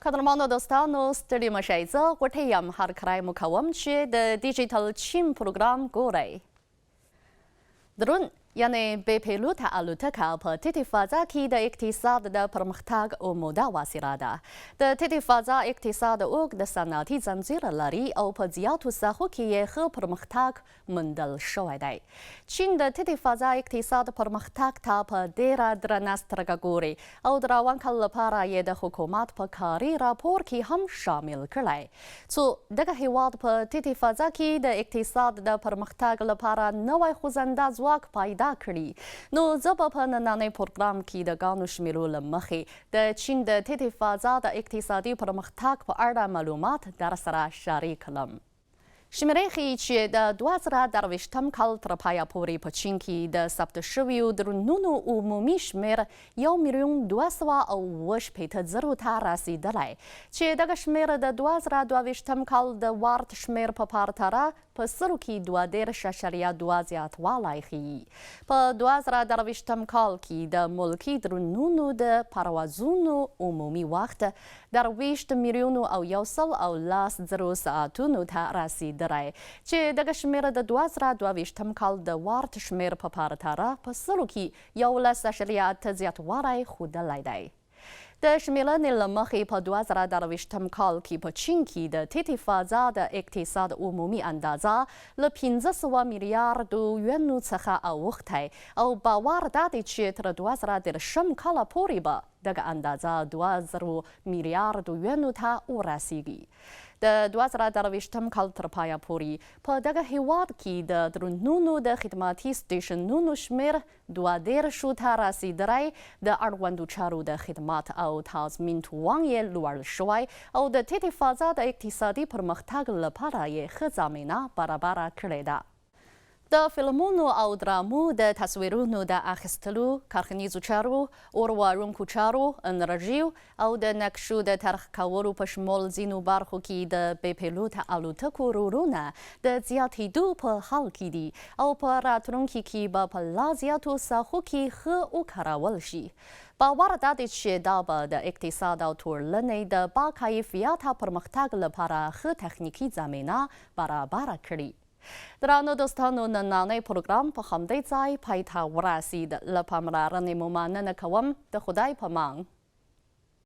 قدرمانو دوستانو ستړي مشئ زه غوټۍ یم هرکلی مو کوم چې د ډیجیټل چین پروګرام ګورئ درون یعنی به پیلوت الوتکه په ټیټې فضا کې د اقتصاد د پرمختګ عمده وسیله ده. د ټیټې فضا اقتصاد اوږد صنعتي ځنځیر لري او په زیاتو ساحو کې یې ښه پرمختګ موندل شوی دی. چین د ټیټې فضا اقتصاد پرمختګ ته په ډېره درنه سترګه ګوري او د روان کال لپاره یې د حکومت په کاري راپور کې هم شامل کړی څو دغه هیواد په ټیټې فضا کې د اقتصاد د پرمختګ لپاره نوی خوځنده ځواک پیدا کړي. نو زه به په نننۍ پروګرام کې د ګڼو شمیرو له مخې د چین د ټیټې فضا د اقتصادي پرمختګ په اړه معلومات در سره شریک کړم. شمیرې ښیي چې د 2023 کال تر پایه پورې په چین کې د ثبت شویو درونونو عمومي شمیر 1,280,000 ته رسیدلی چې دغه شمیر د 2022 کال د وارد شمیر په پرتله په سلو کې 2.2 زیاتوالی ښیي. په 2023 کال کې د ملکي درونونو د پروازونو عمومي وخت 23,110,000 ساعتونو ته رسیدلی چې دغه شمیر د 2022 کال د وارد شمیر په پرتله په سلو کې 11.8 زیاتوالی ښودلی دی. د شمیرنې له مخې په 2023 کال کې په چین کې د ټیټې فضا د اقتصاد عمومي اندازه له 500 میلیاردو یونو څخه اوښتی او باور دا دی چې تر 2030 کاله پورې به دغه اندازه 2000 میلیاردو یونو ته ورسیږي. د 2023 کال تر پایه پورې په دغه هیواد کې د درونونو د خدماتي سټیشنونو شمیر 2.2 ته رسیدلی د اړوندو چارو د خدمات او تضمین توان یې لوړ شوی او د ټیټې فضا د اقتصادي پرمختګ لپاره یې ښه زمینه برابره کړې ده. د فلمونو او درامو د تصویرونو د اخیستلو، کارخانیزو چارو، اور وړونکو چارو، انرژیو او د نقشو د طرح کولو په شمول ځینو برخو کې د بې پیلوته الوتکو رولونه د زیاتېدو په حال کې دي او په راتلونکي کې به په لا زیاتو ساحو کې ښه وکارول شي. باور دا دی چې دا به د اقتصاد او ټولنې د باکیفیته پرمختګ لپاره ښه تخنیکي زمینه برابره کړي. درانو دوستانو نننۍ پروګرام په همدې ځای پای ته ورسید. له پاملرنې مو مننه کوم. د خدای په امان.